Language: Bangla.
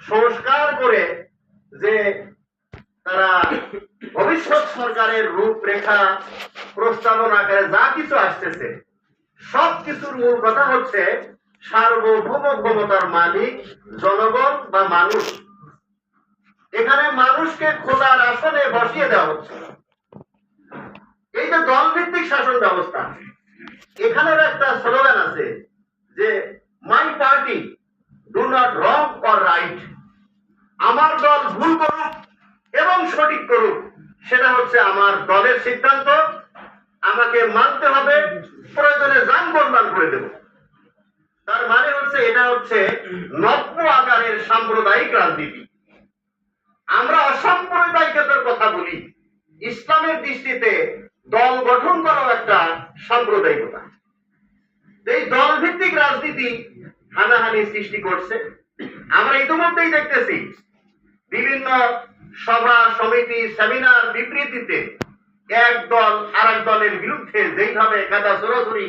সংস্কার করে যে তারা ভবিষ্যৎ সরকারের রূপরেখা প্রস্তাবন আকারে যা কিছু আসতেছে সবকিছুর মূল কথা হচ্ছে সার্বভৌম ক্ষমতার মালিক জনগণ বা মানুষ। এখানে মানুষকে খোদার আসনে বসিয়ে দেওয়া হচ্ছে। এই যে দলভিত্তিক শাসন ব্যবস্থা, এখানের একটা স্লোগান আছে যে মাই party do not wrong or right. আমার দল ভুল করুক এবং সঠিক করুক, সেটা হচ্ছে আমার দলের সিদ্ধান্ত, আমাকে মানতে হবে, প্রয়োজনে যান বদনাম করে দেব। তার মানে হচ্ছে এটা হচ্ছে নব্য আকারের সাম্প্রদায়িক রাজনীতি। আমরা অসাম্প্রদায়িকতার কথা বলি, ইসলামের দৃষ্টিতে দল গঠন করাও একটা সাম্প্রদায়িকতা। এই দল ভিত্তিক রাজনীতি হানাহানি সৃষ্টি করছে। আমরা ইতিমধ্যেই দেখতেছি বিভিন্ন সভা সমিতি সেমিনার বিবৃতিতে এক দল আর এক দলের বিরুদ্ধে যেইভাবে কাদা সরাসরি